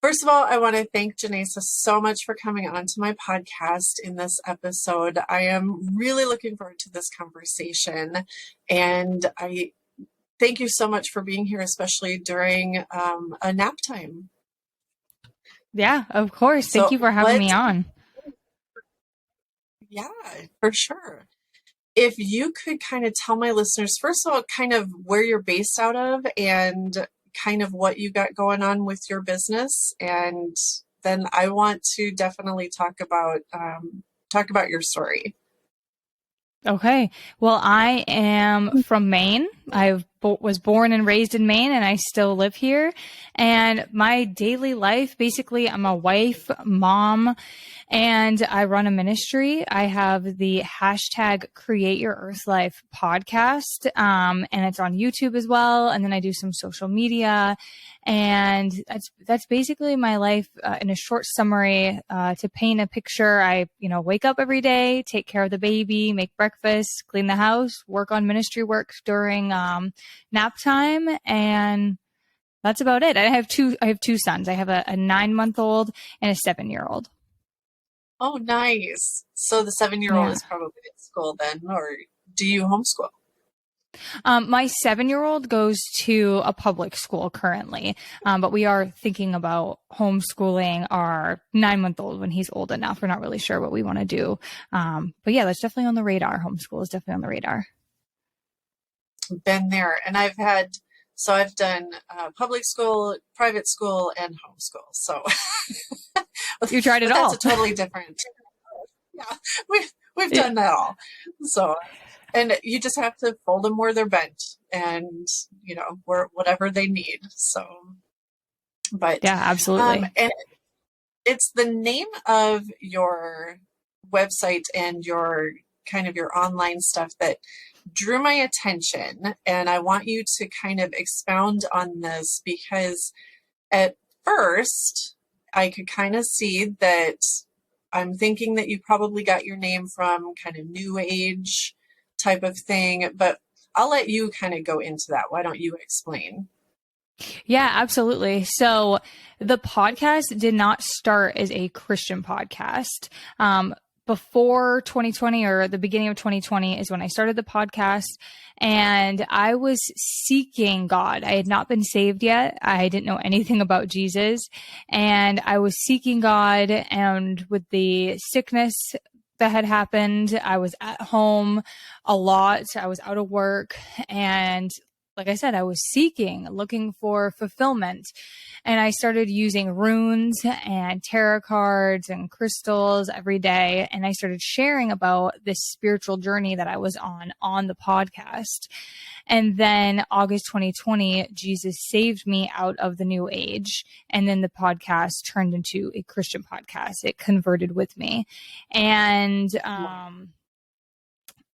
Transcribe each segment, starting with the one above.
First of all, I want to thank Jenasa so much for coming on to my podcast in this episode. I am really looking forward to this conversation, and I thank you so much for being here, especially during a nap time. Yeah, of course. Thank you for having me on. Yeah, for sure. If you could kind of tell my listeners, first of all, kind of where you're based out of and kind of what you got going on with your business. And then I want to definitely talk about your story. Okay. Well, I am from Maine. I was born and raised in Maine, and I still live here. And my daily life, basically, I'm a wife, mom, and I run a ministry. I have the hashtag Create Your Earth Life podcast, and it's on YouTube as well. And then I do some social media, and that's basically my life in a short summary. To paint a picture, I wake up every day, take care of the baby, make breakfast, clean the house, work on ministry work during nap time, and that's about it. I have two sons. I have a 9-month-old and a 7-year-old. Oh, nice. So the 7-year-old is probably at school then, or do you homeschool? My 7-year-old goes to a public school currently, but we are thinking about homeschooling our 9-month-old when he's old enough. We're not really sure what we want to do. But yeah, that's definitely on the radar. Homeschool is definitely on the radar. Been there. And I've done public school, private school, and homeschool. So you tried it all. That's a totally different. Yeah, we've done that all. So, and you just have to fold them where they're bent, and whatever they need. So, but yeah, absolutely. And it's the name of your website and your kind of your online stuff that drew my attention, and I want you to kind of expound on this, because at first I could kind of see that I'm thinking that you probably got your name from kind of new age type of thing, but I'll let you kind of go into that. Why don't you explain? Yeah, absolutely. So the podcast did not start as a Christian podcast. Before 2020 or the beginning of 2020 is when I started the podcast, and I was seeking God. I had not been saved yet. I didn't know anything about Jesus, and I was seeking God. And with the sickness that had happened, I was at home a lot. I was out of work, and like I said, I was looking for fulfillment. And I started using runes and tarot cards and crystals every day. And I started sharing about this spiritual journey that I was on the podcast. And then August 2020, Jesus saved me out of the new age. And then the podcast turned into a Christian podcast. It converted with me. And,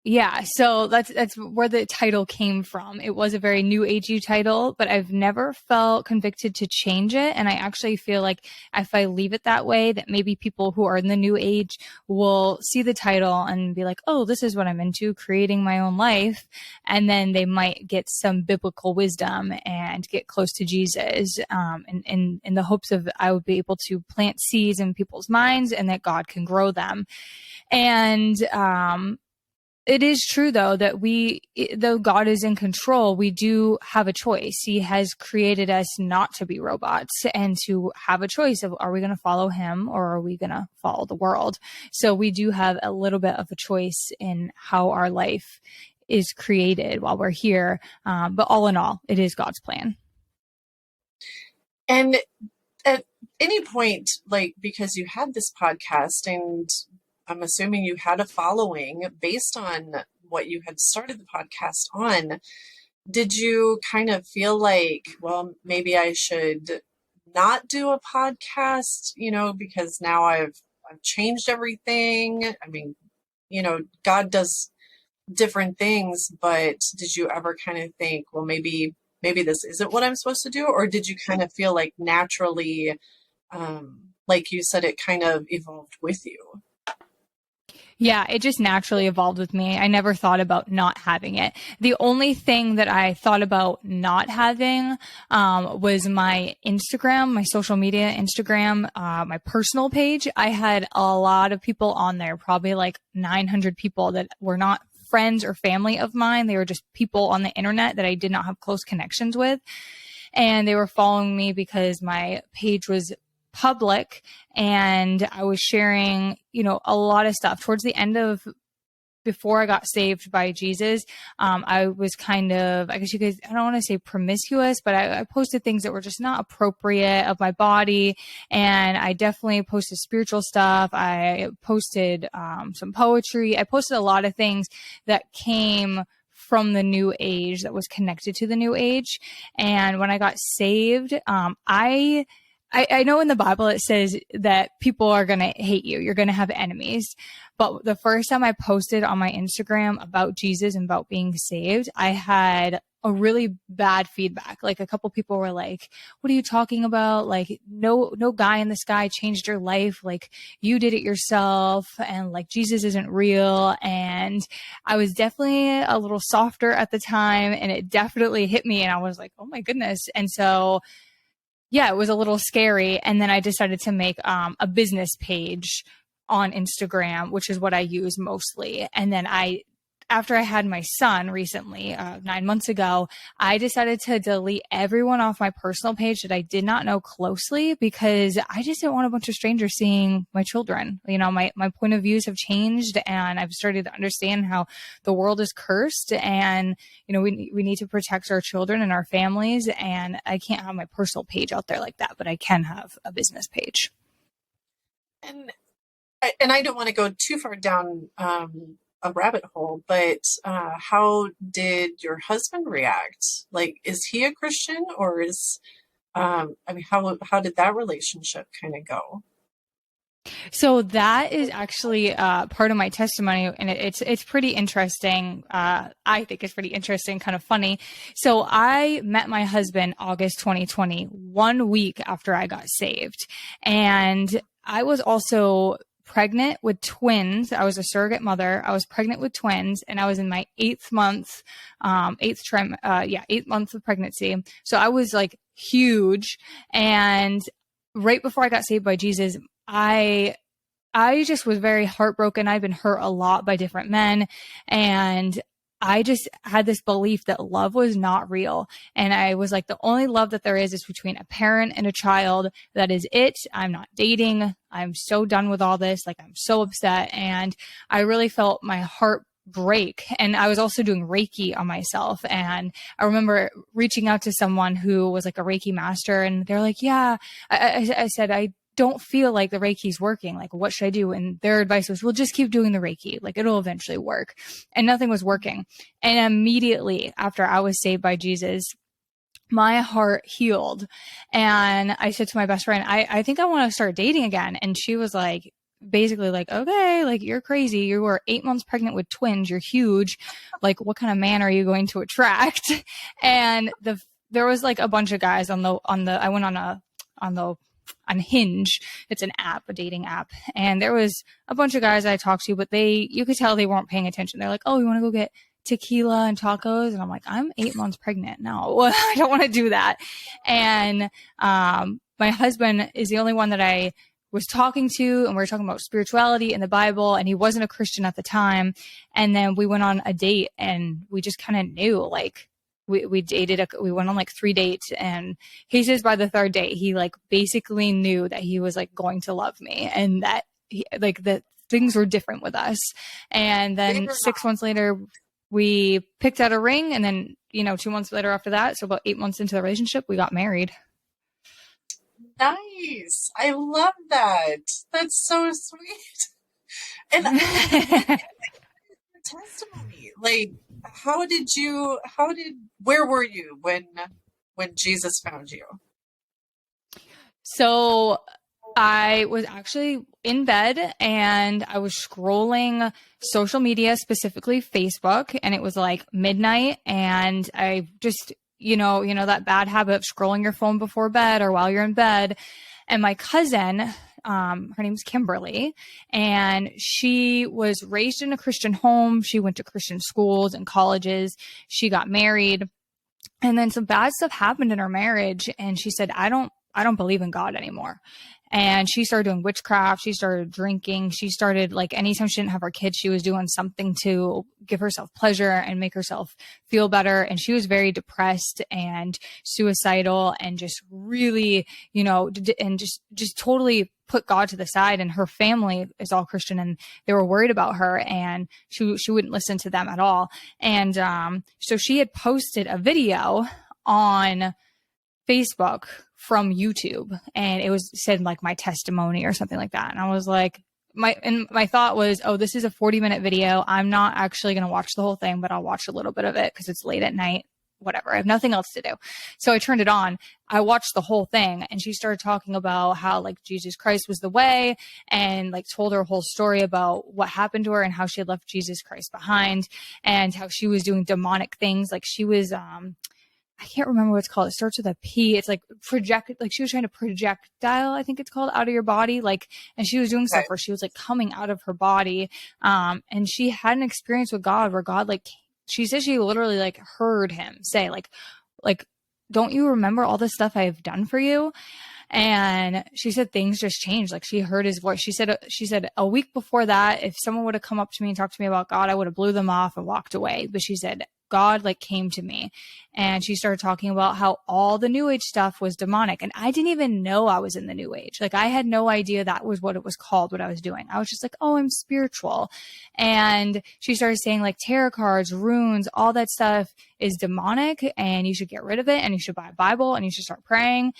yeah, so that's where the title came from. It was a very new agey title, but I've never felt convicted to change it. And I actually feel like if I leave it that way, that maybe people who are in the new age will see the title and be like, oh, this is what I'm into, creating my own life. And then they might get some biblical wisdom and get close to Jesus, in the hopes of I would be able to plant seeds in people's minds and that God can grow them. And, it is true, though, that though God is in control, we do have a choice. He has created us not to be robots and to have a choice of, are we going to follow him or are we going to follow the world? So we do have a little bit of a choice in how our life is created while we're here. But all in all, it is God's plan. And at any point, because you had this podcast, and I'm assuming you had a following based on what you had started the podcast on, did you kind of feel like, well, maybe I should not do a podcast, because now I've changed everything? I mean, God does different things, but did you ever kind of think, well, maybe this isn't what I'm supposed to do? Or did you kind of feel like naturally, like you said, it kind of evolved with you? Yeah, it just naturally evolved with me. I never thought about not having it. The only thing that I thought about not having was my Instagram, my social media Instagram, my personal page. I had a lot of people on there, probably like 900 people that were not friends or family of mine. They were just people on the internet that I did not have close connections with. And they were following me because my page was public and I was sharing, a lot of stuff. Towards the end of before I got saved by Jesus, I was kind of, I guess you guys, I don't want to say promiscuous, but I posted things that were just not appropriate of my body. And I definitely posted spiritual stuff. I posted some poetry. I posted a lot of things that came from the new age, that was connected to the new age. And when I got saved, I know in the Bible it says that people are going to hate you. You're going to have enemies. But the first time I posted on my Instagram about Jesus and about being saved, I had a really bad feedback. Like a couple people were like, what are you talking about? Like no guy in the sky changed your life. Like you did it yourself and like Jesus isn't real. And I was definitely a little softer at the time and it definitely hit me. And I was like, oh my goodness. And so yeah, it was a little scary. And then I decided to make a business page on Instagram, which is what I use mostly. And then after I had my son recently, 9 months ago, I decided to delete everyone off my personal page that I did not know closely because I just didn't want a bunch of strangers seeing my children. My point of views have changed and I've started to understand how the world is cursed and, we need to protect our children and our families. And I can't have my personal page out there like that, but I can have a business page. And I don't want to go too far down a rabbit hole, but how did your husband react? Like, is he a Christian or is, how did that relationship kind of go? So that is actually part of my testimony, and it's pretty interesting. I think it's pretty interesting, kind of funny. So I met my husband August 2020, 1 week after I got saved, and I was also pregnant with twins. I was a surrogate mother. I was pregnant with twins and I was in my 8th month, 8th month of pregnancy. So I was like huge. And right before I got saved by Jesus, I just was very heartbroken. I've been hurt a lot by different men. And I just had this belief that love was not real. And I was like, the only love that there is between a parent and a child. That is it. I'm not dating. I'm so done with all this. Like, I'm so upset. And I really felt my heart break. And I was also doing Reiki on myself. And I remember reaching out to someone who was like a Reiki master. And they're like, yeah, I said, I don't feel like the Reiki's working. Like, what should I do? And their advice was, well, just keep doing the Reiki. Like, it'll eventually work. And nothing was working. And immediately after I was saved by Jesus, my heart healed. And I said to my best friend, I think I want to start dating again. And she was like, basically like, okay, like, you're crazy. You were 8 months pregnant with twins. You're huge. Like, what kind of man are you going to attract? And there was like a bunch of guys I went on Hinge. It's an app, a dating app. And there was a bunch of guys I talked to, but you could tell they weren't paying attention. They're like, oh, you want to go get tequila and tacos? And I'm like, I'm 8 months pregnant. No, I don't want to do that. And my husband is the only one that I was talking to, and we were talking about spirituality and the Bible, and he wasn't a Christian at the time. And then we went on a date and we just kind of knew, like, we dated, we went on like 3 dates, and he says by the 3rd date, he like basically knew that he was like going to love me and that that things were different with us. And then 6 months later, we picked out a ring, and then, 2 months later after that, so about 8 months into the relationship, we got married. Nice. I love that. That's so sweet. And testimony, like, where were you when Jesus found you? So I was actually in bed and I was scrolling social media, specifically Facebook, and it was like midnight, and I just, that bad habit of scrolling your phone before bed or while you're in bed. And my cousin, her name's Kimberly, and she was raised in a Christian home. She went to Christian schools and colleges. She got married, and then some bad stuff happened in her marriage. And she said, I don't believe in God anymore. And she started doing witchcraft. She started drinking. She started, like, anytime she didn't have her kids, she was doing something to give herself pleasure and make herself feel better. And she was very depressed and suicidal and just really, and just totally put God to the side. And her family is all Christian, and they were worried about her, and she wouldn't listen to them at all. And so she had posted a video on Facebook from YouTube, and it was said like my testimony or something like that. And I was like, my thought was, oh, this is a 40-minute video. I'm not actually going to watch the whole thing, but I'll watch a little bit of it because it's late at night, whatever. I have nothing else to do. So I turned it on. I watched the whole thing, and she started talking about how, like, Jesus Christ was the way, and, like, told her whole story about what happened to her and how she had left Jesus Christ behind, and how she was doing demonic things. Like, she was, I can't remember what it's called. It starts with a P. It's like like she was trying to projectile, I think it's called, out of your body. Like, and she was doing stuff where she was like coming out of her body. And she had an experience with God where God, like, she said she literally like heard him say like, don't you remember all the stuff I've done for you? And she said things just changed. Like, she heard his voice. She said a week before that, if someone would have come up to me and talked to me about God, I would have blew them off and walked away. But she said, God, like, came to me, and she started talking about how all the new age stuff was demonic. And I didn't even know I was in the new age. Like, I had no idea that was what it was called, what I was doing. I was just like, oh, I'm spiritual. And she started saying, like, tarot cards, runes, all that stuff is demonic, and you should get rid of it, and you should buy a Bible, and you should start praying.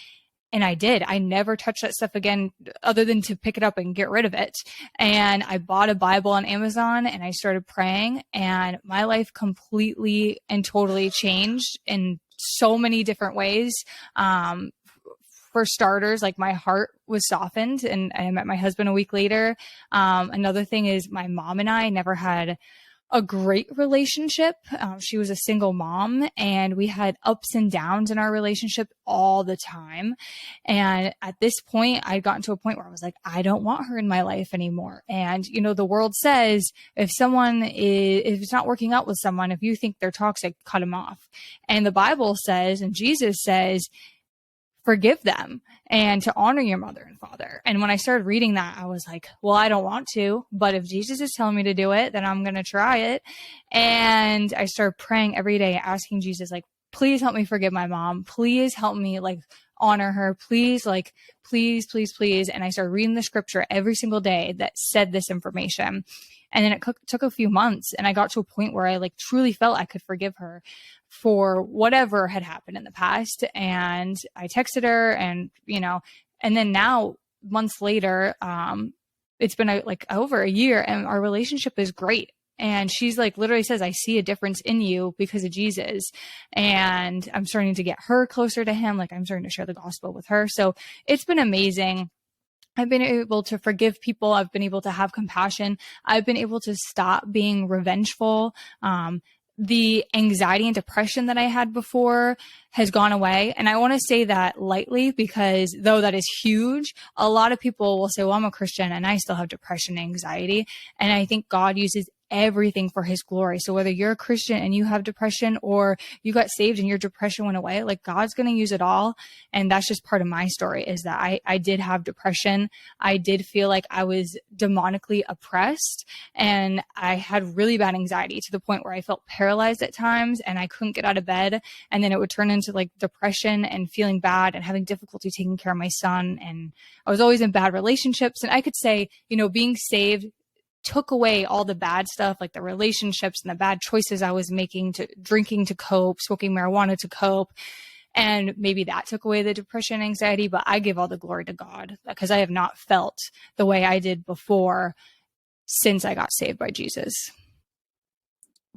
And I did. I never touched that stuff again other than to pick it up and get rid of it. And I bought a Bible on Amazon, and I started praying, and my life completely and totally changed in so many different ways. For starters, like, my heart was softened, and I met my husband a week later. Another thing is my mom and I never had a great relationship. She was a single mom, and we had ups and downs in our relationship all the time. And at this point, I'd gotten to a point where I was like, I don't want her in my life anymore. And, the world says if it's not working out with someone, if you think they're toxic, cut them off. And the Bible says, and Jesus says, forgive them and to honor your mother and father. And when I started reading that, I was like, well, I don't want to, but if Jesus is telling me to do it, then I'm going to try it. And I started praying every day, asking Jesus, like, please help me forgive my mom. Please help me, like, honor her. Please, like, please, please, please. And I started reading the scripture every single day that said this information. And then it took a few months, and I got to a point where I, like, truly felt I could forgive her for whatever had happened in the past. And I texted her, and, and then now, months later, it's been like over a year, and our relationship is great. And she's like, literally says, I see a difference in you because of Jesus. And I'm starting to get her closer to him. Like, I'm starting to share the gospel with her. So it's been amazing. I've been able to forgive people. I've been able to have compassion. I've been able to stop being revengeful. The anxiety and depression that I had before has gone away. And I want to say that lightly, because though that is huge, a lot of people will say, well, I'm a Christian and I still have depression and anxiety. And I think God uses everything for his glory. So whether you're a Christian and you have depression, or you got saved and your depression went away, like, God's going to use it all. And that's just part of my story, is that I did have depression. I did feel like I was demonically oppressed, and I had really bad anxiety to the point where I felt paralyzed at times, and I couldn't get out of bed. And then it would turn into, like, depression and feeling bad and having difficulty taking care of my son. And I was always in bad relationships. And I could say, being saved took away all the bad stuff, like the relationships and the bad choices I was making, to drinking to cope, smoking marijuana to cope. And maybe that took away the depression and anxiety, but I give all the glory to God, because I have not felt the way I did before since I got saved by Jesus.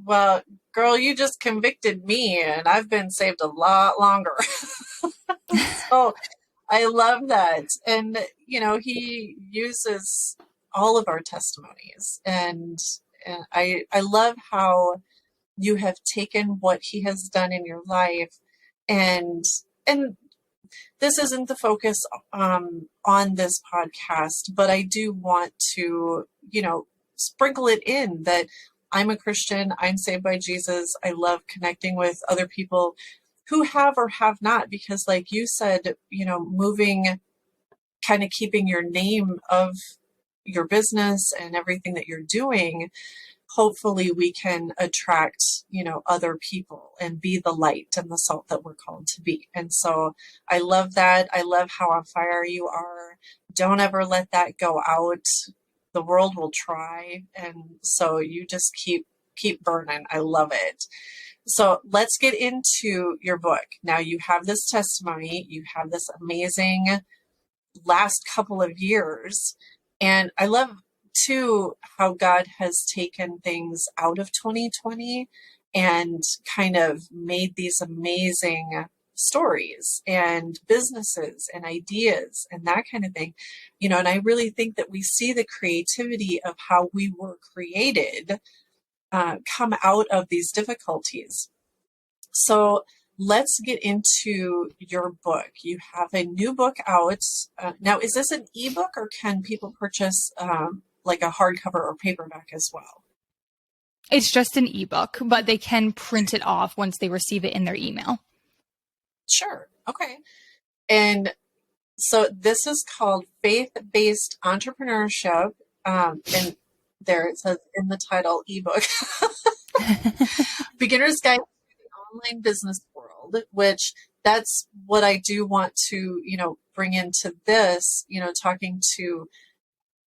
Well, girl, you just convicted me, and I've been saved a lot longer. So I love that. And, he uses all of our testimonies. And I love how you have taken what he has done in your life and this isn't the focus on this podcast, but I do want to, sprinkle it in that I'm a Christian. I'm saved by Jesus. I love connecting with other people who have or have not, because like you said, moving, kind of keeping your name of your business and everything that you're doing, hopefully we can attract, other people and be the light and the salt that we're called to be. And so I love that. I love how on fire you are. Don't ever let that go out. The world will try. And so you just keep burning. I love it. So let's get into your book. Now you have this testimony, you have this amazing last couple of years. And I love too how God has taken things out of 2020 and kind of made these amazing stories and businesses and ideas and that kind of thing. And I really think that we see the creativity of how we were created come out of these difficulties. So let's get into your book. You have a new book out. Now, is this an ebook or can people purchase like a hardcover or paperback as well? It's just an ebook, but they can print it off once they receive it in their email. Sure. Okay. And so this is called Faith-Based Entrepreneurship. And there it says in the title, ebook, Beginner's Guide to the Online Business World, which that's what I do want to, bring into this, talking to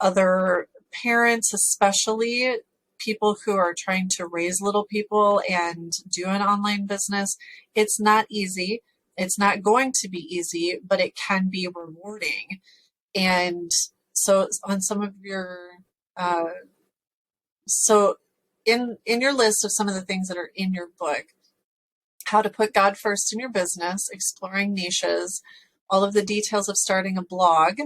other parents, especially people who are trying to raise little people and do an online business. It's not easy. It's not going to be easy, but it can be rewarding. And so on some of your, so in your list of some of the things that are in your book, how to put God first in your business, exploring niches, all of the details of starting a blog,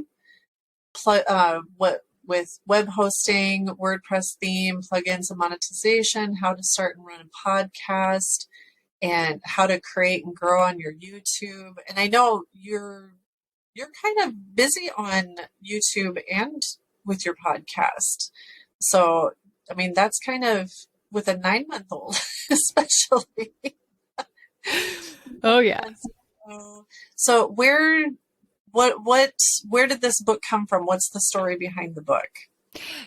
with web hosting, WordPress theme, plugins and monetization, how to start and run a podcast, and how to create and grow on your YouTube. And I know you're kind of busy on YouTube and with your podcast. So, I mean, that's kind of with a 9-month-old, especially. Oh yeah. So where did this book come from? What's the story behind the book?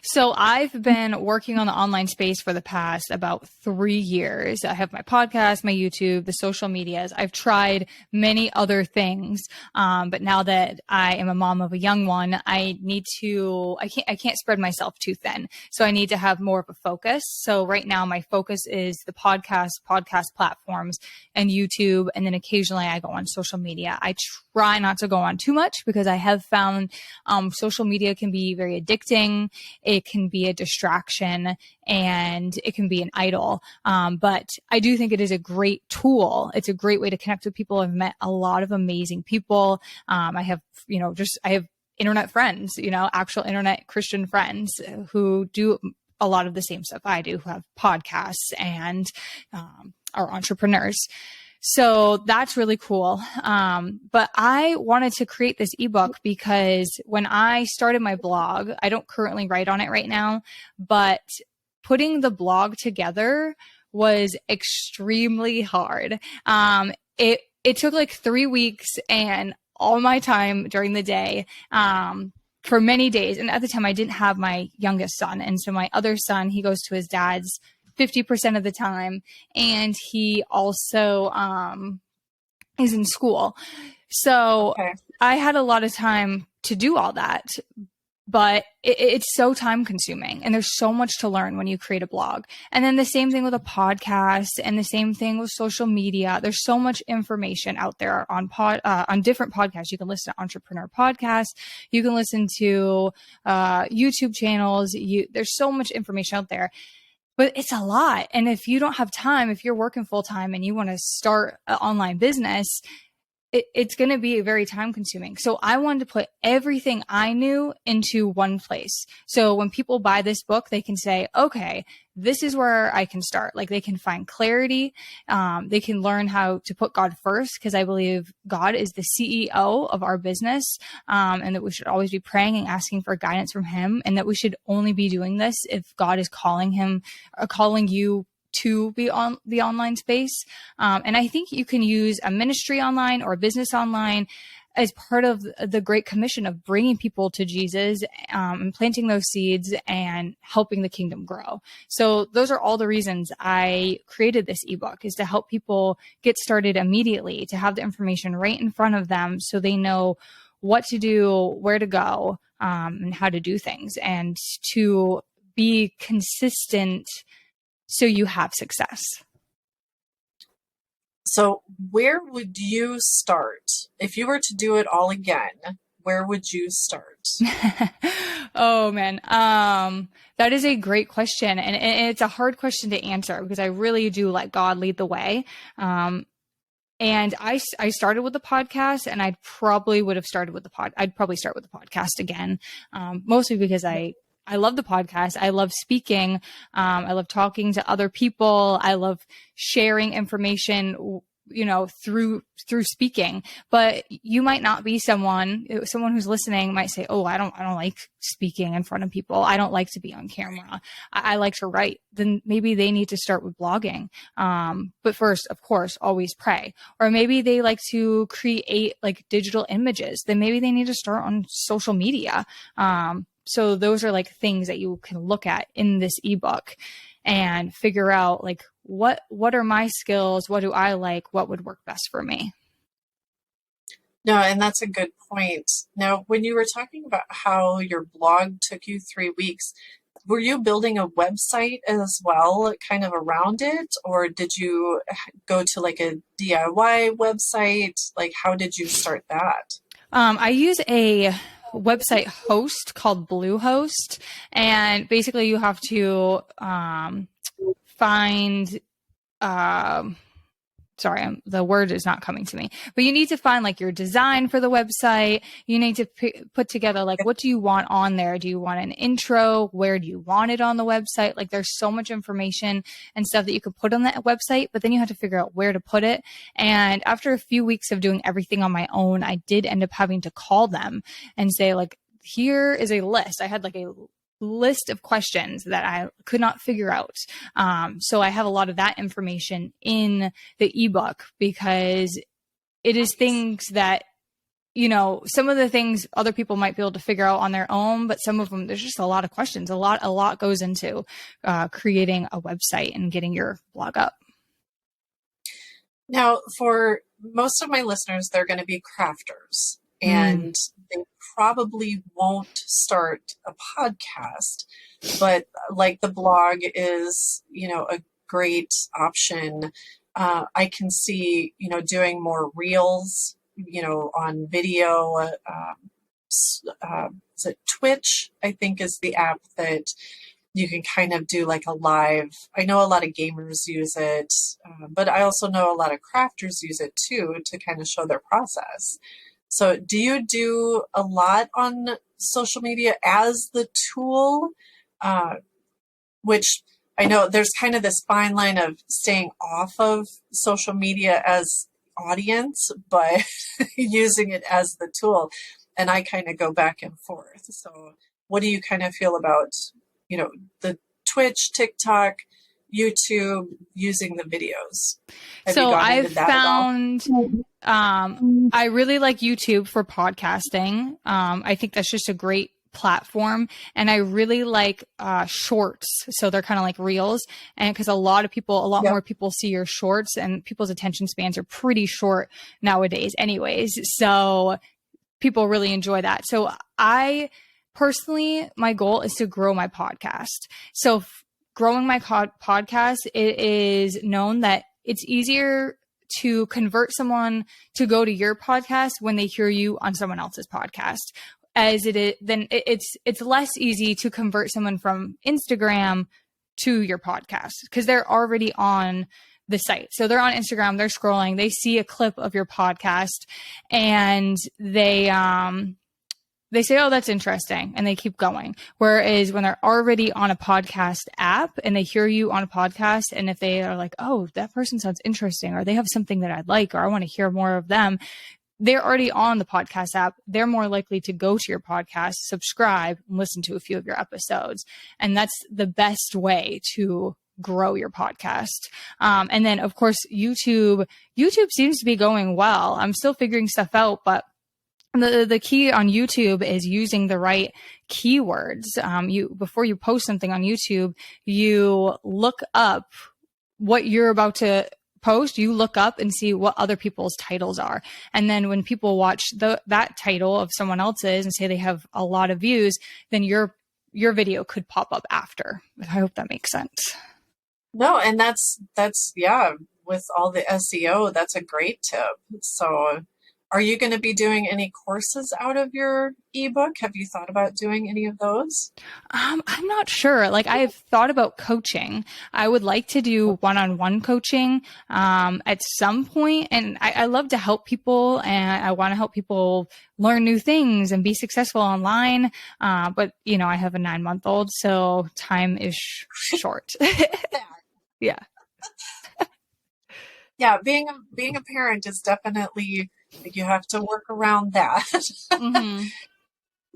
So I've been working on the online space for the past about 3 years. I have my podcast, my YouTube, the social medias. I've tried many other things. But now that I am a mom of a young one, I can't spread myself too thin. So I need to have more of a focus. So right now my focus is the podcast platforms and YouTube. And then occasionally I go on social media. I try not to go on too much because I have found, social media can be very addicting. It can be a distraction and it can be an idol. But I do think it is a great tool. It's a great way to connect with people. I've met a lot of amazing people. I have internet friends, actual internet Christian friends who do a lot of the same stuff I do, who have podcasts and are entrepreneurs. So that's really cool. But I wanted to create this ebook because when I started my blog, I don't currently write on it right now, but putting the blog together was extremely hard. It took like 3 weeks and all my time during the day, for many days. And at the time I didn't have my youngest son. And so my other son, he goes to his dad's 50% of the time. And he also is in school. So okay. I had a lot of time to do all that, but it's so time consuming and there's so much to learn when you create a blog. And then the same thing with a podcast and the same thing with social media. There's so much information out there on different podcasts. You can listen to entrepreneur podcasts. You can listen to YouTube channels. There's so much information out there. But it's a lot. And if you don't have time, if you're working full time and you want to start an online business, it's going to be very time consuming. So I wanted to put everything I knew into one place. So when people buy this book, they can say, okay, this is where I can start. Like they can find clarity. They can learn how to put God first, because I believe God is the CEO of our business, and that we should always be praying and asking for guidance from him, and that we should only be doing this if God is calling you to be on the online space. And I think you can use a ministry online or a business online as part of the Great Commission of bringing people to Jesus, and planting those seeds and helping the kingdom grow. So those are all the reasons I created this ebook, is to help people get started immediately, to have the information right in front of them so they know what to do, where to go, and how to do things, and to be consistent so you have success. So where would you start? If you were to do it all again, where would you start? Oh man. That is a great question. And it's a hard question to answer, because I really do let God lead the way. And I started with the podcast, and I'd probably start with the podcast again. Mostly because I love the podcast. I love speaking. I love talking to other people. I love sharing information, through speaking. But you might not be someone who's listening might say, "Oh, I don't like speaking in front of people. I don't like to be on camera. I like to write." Then maybe they need to start with blogging. But first, of course, always pray. Or maybe they like to create like digital images. Then maybe they need to start on social media. So those are like things that you can look at in this ebook and figure out like, what are my skills? What do I like? What would work best for me? No, and that's a good point. Now, when you were talking about how your blog took you 3 weeks, were you building a website as well, kind of around it? Or did you go to like a DIY website? Like, how did you start that? I use a website host called Bluehost, and basically you have to find the word is not coming to me, but you need to find like your design for the website. You need to put together like, what do you want on there? Do you want an intro? Where do you want it on the website? Like there's so much information and stuff that you could put on that website, but then you have to figure out where to put it. And after a few weeks of doing everything on my own, I did end up having to call them and say like, here is a list. I had like a list of questions that I could not figure out. So I have a lot of that information in the ebook, because it is things that, some of the things other people might be able to figure out on their own, but some of them, there's just a lot of questions. A lot goes into creating a website and getting your blog up. Now, for most of my listeners, they're going to be crafters, and they probably won't start a podcast, but like the blog is, a great option. I can see, doing more reels, on video. Is it Twitch? I think is the app that you can kind of do like a live. I know a lot of gamers use it, but I also know a lot of crafters use it too, to kind of show their process. So do you do a lot on social media as the tool, which I know there's kind of this fine line of staying off of social media as audience, but using it as the tool. And I kind of go back and forth. So what do you kind of feel about, the Twitch, TikTok, YouTube, using the videos? So I've found, I really like YouTube for podcasting. I think that's just a great platform, and I really like shorts. So they're kind of like reels, and because a lot more people see your shorts, and people's attention spans are pretty short nowadays anyways. So people really enjoy that. So I personally, my goal is to grow my podcast. So growing my podcast, it is known that it's easier to convert someone to go to your podcast when they hear you on someone else's podcast, as it is, then it's less easy to convert someone from Instagram to your podcast, because they're already on the site. So they're on Instagram, they're scrolling, they see a clip of your podcast, and they say, oh, that's interesting, and they keep going. Whereas when they're already on a podcast app and they hear you on a podcast, and if they are like, oh, that person sounds interesting, or they have something that I'd like, or I want to hear more of them, they're already on the podcast app. They're more likely to go to your podcast, subscribe, and listen to a few of your episodes. And that's the best way to grow your podcast. And then, of course, YouTube seems to be going well. I'm still figuring stuff out, but the key on YouTube is using the right keywords. Before you post something on YouTube, you look up what you're about to post, you look up and see what other people's titles are. And then when people watch that title of someone else's and say they have a lot of views, then your video could pop up after. I hope that makes sense. No, and that's yeah, with all the SEO, that's a great tip. So are you going to be doing any courses out of your ebook? Have you thought about doing any of those? I'm not sure. Like, I've thought about coaching. I would like to do one-on-one coaching at some point. And I love to help people, and I want to help people learn new things and be successful online. But, I have a 9-month-old, so time is short. Yeah. Yeah, being a parent is definitely, you have to work around that. Mm-hmm.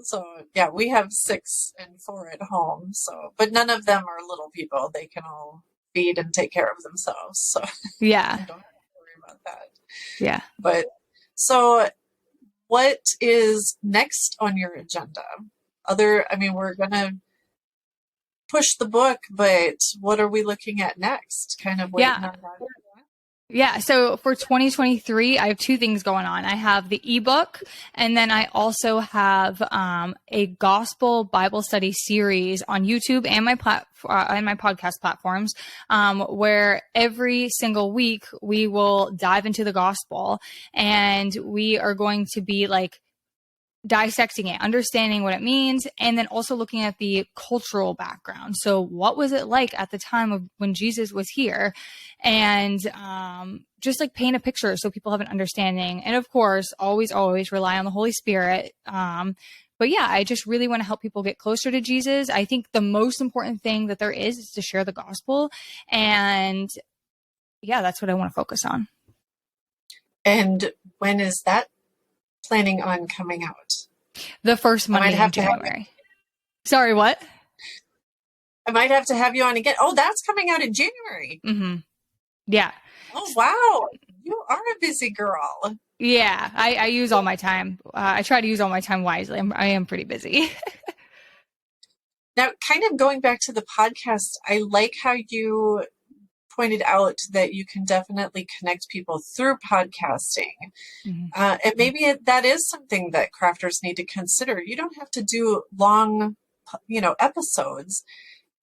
So yeah, we have 6 and 4 at home. So, but none of them are little people. They can all feed and take care of themselves. So yeah, I don't have to worry about that. Yeah. But so what is next on your agenda? We're going to push the book, but what are we looking at next? Kind of waiting on that. Yeah. So for 2023, I have 2 things going on. I have the ebook, and then I also have a gospel Bible study series on YouTube and my podcast platforms, where every single week we will dive into the gospel, and we are going to be like dissecting it, understanding what it means, and then also looking at the cultural background. So what was it like at the time of when Jesus was here? And just like paint a picture so people have an understanding. And of course, always rely on the Holy Spirit. But yeah, I just really want to help people get closer to Jesus. I think the most important thing that there is to share the gospel. And yeah, that's what I want to focus on. And when is that planning on coming out? The first Monday in January. Sorry, what? I might have to have you on again. Oh, that's coming out in January. Mm-hmm. Yeah. Oh, wow. You are a busy girl. Yeah, I use all my time. I try to use all my time wisely. I am pretty busy. Now, kind of going back to the podcast, I like how you pointed out that you can definitely connect people through podcasting. Mm-hmm. And maybe that is something that crafters need to consider. You don't have to do long, episodes,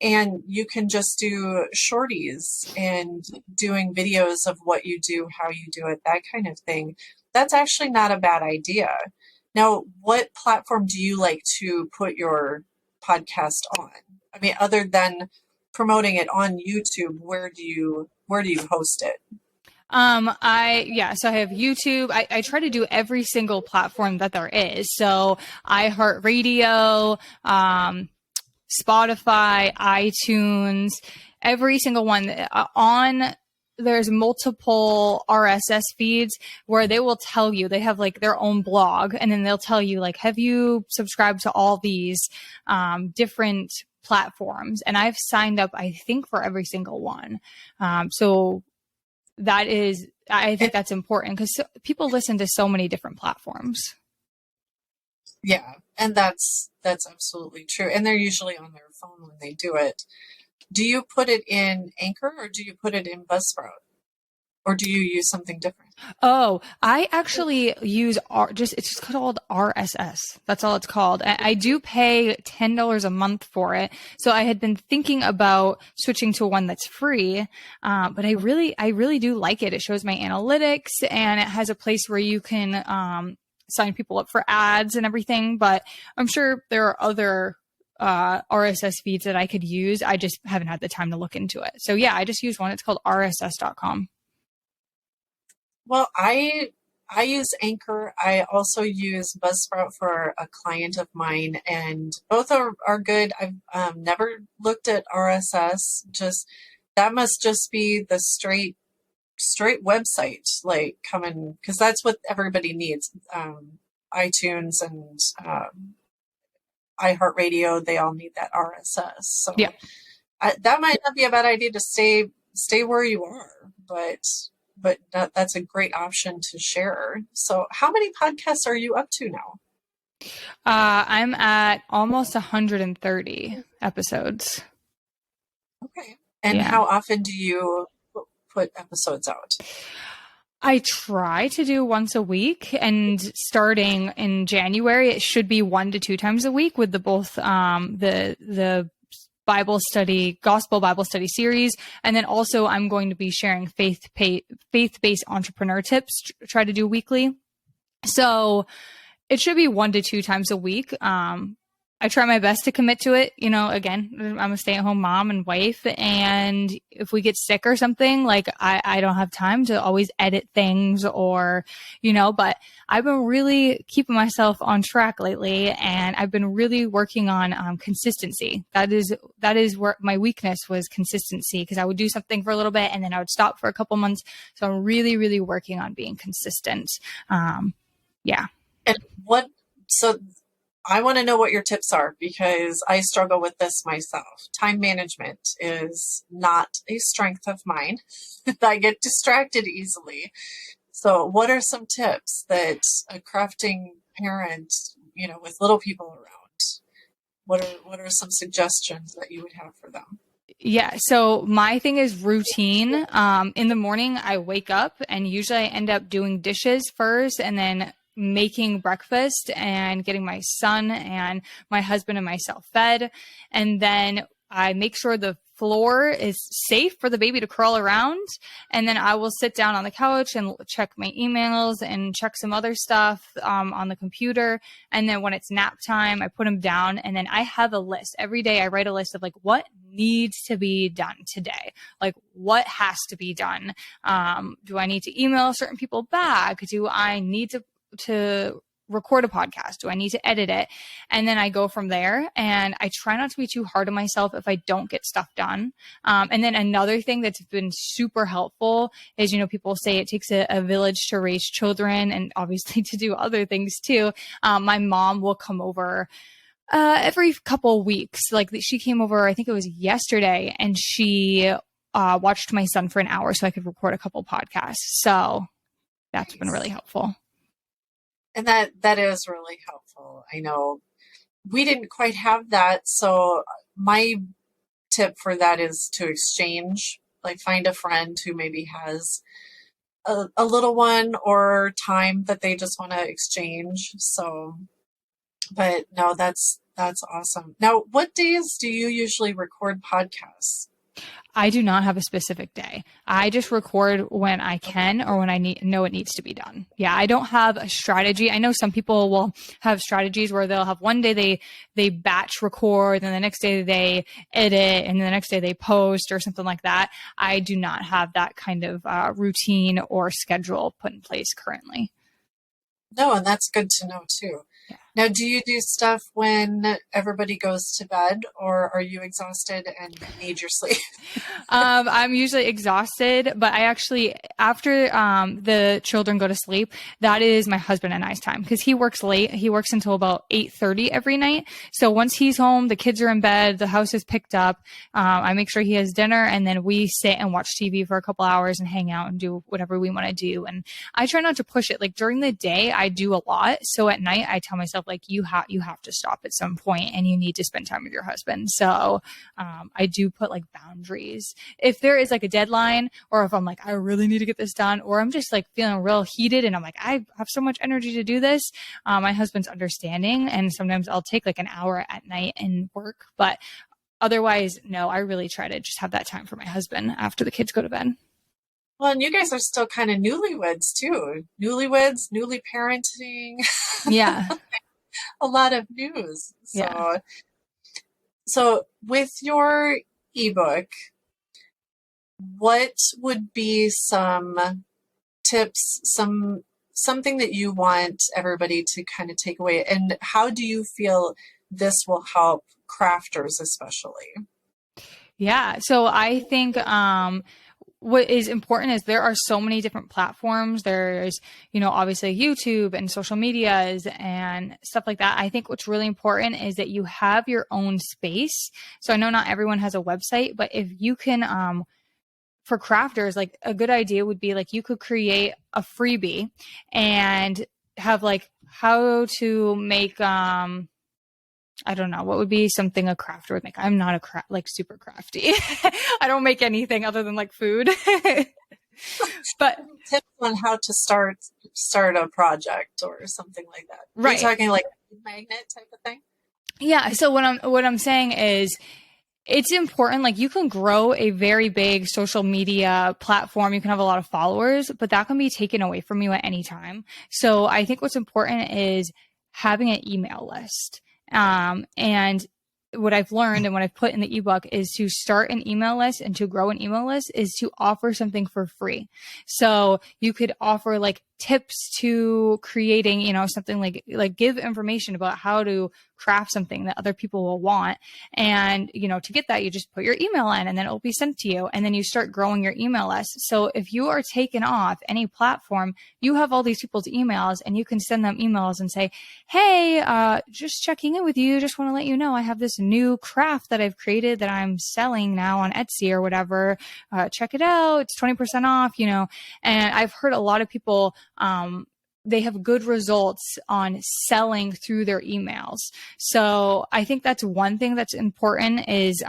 and you can just do shorties and doing videos of what you do, how you do it, that kind of thing. That's actually not a bad idea. Now, what platform do you like to put your podcast on? I mean, other than promoting it on YouTube, where do you host it? So I have YouTube. I try to do every single platform that there is. So iHeartRadio, Spotify, iTunes, every single one. There's multiple RSS feeds where they will tell you, they have like their own blog, and then they'll tell you like, have you subscribed to all these different platforms? And I've signed up, I think, for every single one. So I think that's important because people listen to so many different platforms. Yeah, and that's absolutely true. And they're usually on their phone when they do it. Do you put it in Anchor, or do you put it in Buzzsprout? Or do you use something different? Oh, I actually use it's just called RSS. That's all it's called. I do pay $10 a month for it. So I had been thinking about switching to one that's free. But I really do like it. It shows my analytics, and it has a place where you can sign people up for ads and everything. But I'm sure there are other RSS feeds that I could use. I just haven't had the time to look into it. So yeah, I just use one. It's called rss.com. Well, I use Anchor. I also use Buzzsprout for a client of mine, and both are good. I've never looked at RSS. Just that must just be the straight website, like coming, because that's what everybody needs. iTunes and iHeartRadio, they all need that RSS. So Yeah. that might not be a bad idea to stay where you are, but that's a great option to share. So how many podcasts are you up to now? I'm at almost 130 episodes. Okay. And Yeah. how often do you put episodes out? I try to do once a week, and starting in January, it should be 1 to 2 times a week with the both the Bible study, gospel Bible study series. And then also I'm going to be sharing faith-based entrepreneur tips, try to do weekly. So it should be 1 to 2 times a week. I try my best to commit to it. You know, again, I'm a stay-at-home mom and wife, and if we get sick or something, like I don't have time to always edit things or, you know, but I've been really keeping myself on track lately, and I've been really working on consistency. That is where my weakness was, consistency, because I would do something for a little bit and then I would stop for a couple months. So I'm really, really working on being consistent. Yeah. And so I want to know what your tips are, because I struggle with this myself. Time management is not a strength of mine. I get distracted easily. So what are some tips that a crafting parent, you know, with little people around, what are some suggestions that you would have for them? Yeah. So my thing is routine. In the morning, I wake up and usually I end up doing dishes first and then making breakfast and getting my son and my husband and myself fed. And then I make sure the floor is safe for the baby to crawl around. And then I will sit down on the couch and check my emails and check some other stuff on the computer. And then when it's nap time, I put them down. And then I have a list. Every day I write a list of like what needs to be done today. Like what has to be done. Do I need to email certain people back? Do I need to record a podcast? Do I need to edit it? And then I go from there, and I try not to be too hard on myself if I don't get stuff done. And then another thing that's been super helpful is, you know, people say it takes a village to raise children and obviously to do other things too. My mom will come over every couple weeks. Like she came over, I think it was yesterday, and she watched my son for an hour so I could record a couple podcasts. So that's been really helpful. And that is really helpful. I know we didn't quite have that. So my tip for that is to exchange, like find a friend who maybe has a little one or time that they just want to exchange. So, but no, that's awesome. Now, what days do you usually record podcasts? I do not have a specific day. I just record when I can or when I know it needs to be done. Yeah, I don't have a strategy. I know some people will have strategies where they'll have one day they batch record, and the next day they edit, and the next day they post or something like that. I do not have that kind of routine or schedule put in place currently. No, and that's good to know too. Yeah. Now, do you do stuff when everybody goes to bed, or are you exhausted and need your sleep? I'm usually exhausted, but I actually, after the children go to sleep, that is my husband and I's time, because he works late. He works until about 8:30 every night. So once he's home, the kids are in bed, the house is picked up. I make sure he has dinner, and then we sit and watch TV for a couple hours and hang out and do whatever we want to do. And I try not to push it. Like during the day, I do a lot. So at night, I tell myself like you have to stop at some point, and you need to spend time with your husband. So I do put like boundaries. If there is like a deadline, or if I'm like, I really need to get this done, or I'm just like feeling real heated and I'm like, I have so much energy to do this. My husband's understanding, and sometimes I'll take like an hour at night and work. But otherwise, no, I really try to just have that time for my husband after the kids go to bed. Well, and you guys are still kind of newlyweds too. Newlyweds, newly parenting. Yeah. A lot of news. So, Yeah. So with your ebook, what would be some tips, something that you want everybody to kind of take away? And how do you feel this will help crafters especially? Yeah. So I think what is important is there are so many different platforms. There's, obviously YouTube and social medias and stuff like that. I think what's really important is that you have your own space. So I know not everyone has a website, but if you can, for crafters, like a good idea would be like you could create a freebie and have like how to make, I don't know, what would be something a crafter would make? I'm not like super crafty. I don't make anything other than like food. But Tips on how to start a project or something like that. Are right. you talking like a magnet type of thing? Yeah. So what I'm saying is it's important. Like you can grow a very big social media platform. You can have a lot of followers, but that can be taken away from you at any time. So I think what's important is having an email list. And what I've learned and what I've put in the ebook is to start an email list and to grow an email list is to offer something for free. So you could offer like tips to creating, something like give information about how to craft something that other people will want. And, to get that, you just put your email in and then it'll be sent to you. And then you start growing your email list. So if you are taken off any platform, you have all these people's emails and you can send them emails and say, hey, just checking in with you. Just want to let you know I have this new craft that I've created that I'm selling now on Etsy or whatever. Check it out. It's 20% off, and I've heard a lot of people, they have good results on selling through their emails. So I think that's one thing that's important is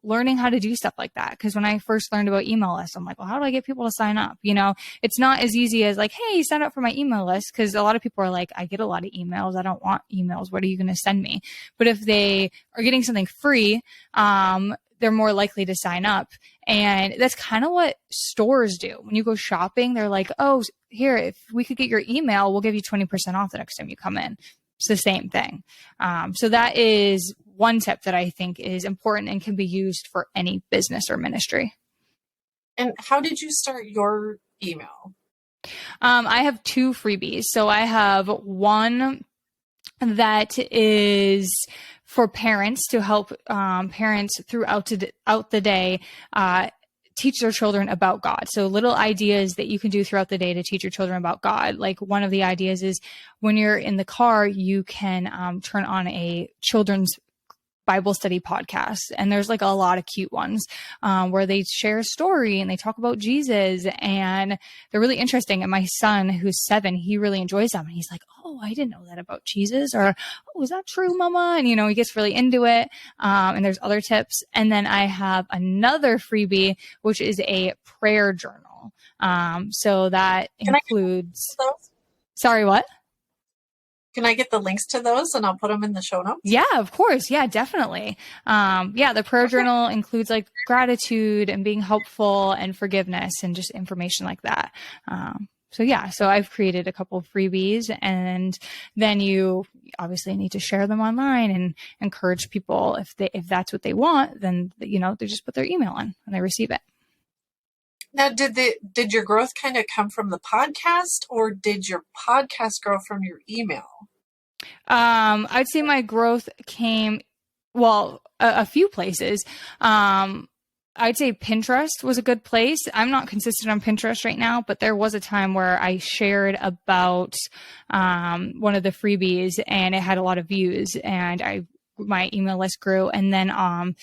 learning how to do stuff like that. Because when I first learned about email lists, I'm like, well, how do I get people to sign up? It's not as easy as like, hey, sign up for my email list. Because a lot of people are like, I get a lot of emails. I don't want emails. What are you going to send me? But if they are getting something free, they're more likely to sign up. And that's kind of what stores do. When you go shopping, they're like, oh, here, if we could get your email, we'll give you 20% off the next time you come in. It's the same thing. So that is one tip that I think is important and can be used for any business or ministry. And how did you start your email? I have two freebies. So I have one that is for parents to help parents throughout the day teach their children about God. So little ideas that you can do throughout the day to teach your children about God. Like one of the ideas is when you're in the car, you can turn on a children's Bible study podcasts. And there's like a lot of cute ones where they share a story and they talk about Jesus and they're really interesting. And my son, who's 7, he really enjoys them. And he's like, oh, I didn't know that about Jesus. Or, oh, is that true, Mama? And, he gets really into it. And there's other tips. And then I have another freebie, which is a prayer journal. So that includes, sorry, what? Can I get the links to those and I'll put them in the show notes? Yeah, of course. Yeah, definitely. The prayer journal includes like gratitude and being helpful and forgiveness and just information like that. So I've created a couple of freebies and then you obviously need to share them online and encourage people if that's what they want, then, they just put their email in and they receive it. Now, did your growth kind of come from the podcast or did your podcast grow from your email? I'd say my growth came, a few places. I'd say Pinterest was a good place. I'm not consistent on Pinterest right now, but there was a time where I shared about one of the freebies and it had a lot of views and my email list grew. And then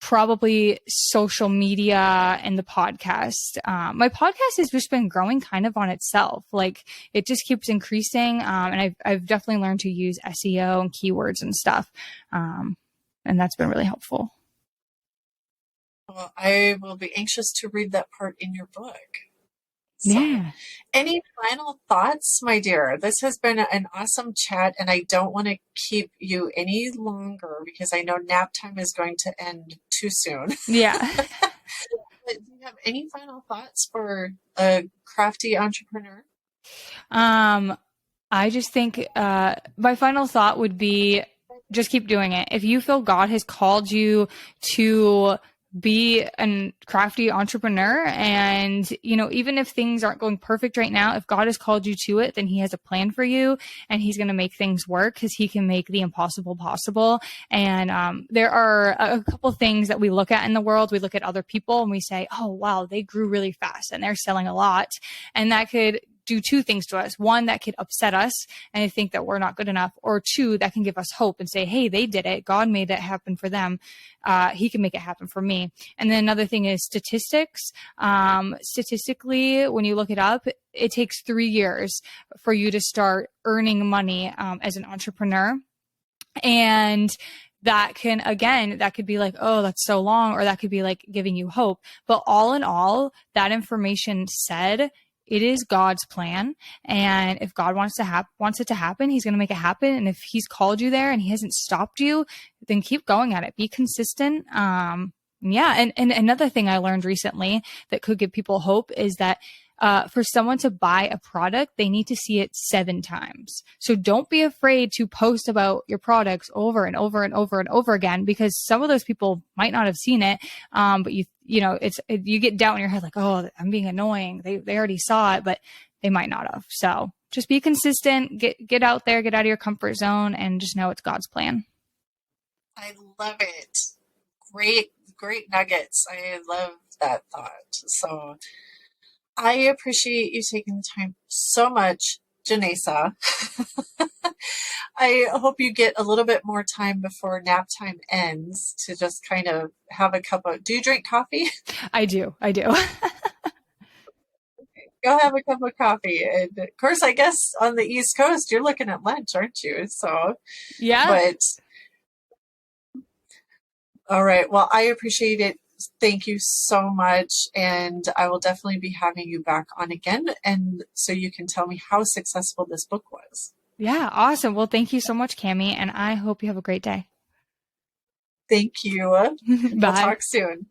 probably social media and the podcast. My podcast has just been growing kind of on itself. Like it just keeps increasing. And I've definitely learned to use SEO and keywords and stuff. And that's been really helpful. Well, I will be anxious to read that part in your book. So, yeah. Any final thoughts, my dear? This has been an awesome chat, and I don't want to keep you any longer because I know nap time is going to end too soon. Yeah. But do you have any final thoughts for a crafty entrepreneur? I just think my final thought would be just keep doing it. If you feel God has called you to be a crafty entrepreneur, and, you know, even if things aren't going perfect right now, if God has called you to it, then he has a plan for you, and he's going to make things work, because he can make the impossible possible. And there are a couple things that we look at in the world. We look at other people and we say, oh, wow, they grew really fast and they're selling a lot. And that could do two things to us. One, that could upset us and think that we're not good enough. Or two, that can give us hope and say, hey, they did it. God made that happen for them. He can make it happen for me. And then another thing is statistics. Statistically, when you look it up, it takes 3 years for you to start earning money as an entrepreneur. And that could be like, oh, that's so long, or that could be like giving you hope. But all in all, that information said, it is God's plan. And if God wants it to happen, he's going to make it happen. And if he's called you there and he hasn't stopped you, then keep going at it. Be consistent. Yeah. And another thing I learned recently that could give people hope is that for someone to buy a product, they need to see it 7 times. So don't be afraid to post about your products over and over and over and over again, because some of those people might not have seen it. But you get doubt in your head, like, oh, I'm being annoying. They already saw it, but they might not have. So just be consistent, get out there, get out of your comfort zone, and just know it's God's plan. I love it. Great nuggets. I love that thought. So I appreciate you taking the time so much, Jenasa. I hope you get a little bit more time before nap time ends to just kind of have a cup of, do you drink coffee? I do. Go have a cup of coffee. And of course, I guess on the East Coast, you're looking at lunch, aren't you? So, yeah. But, all right. Well, I appreciate it. Thank you so much. And I will definitely be having you back on again. And so you can tell me how successful this book was. Yeah. Awesome. Well, thank you so much, Cammie. And I hope you have a great day. Thank you. Bye. We'll talk soon.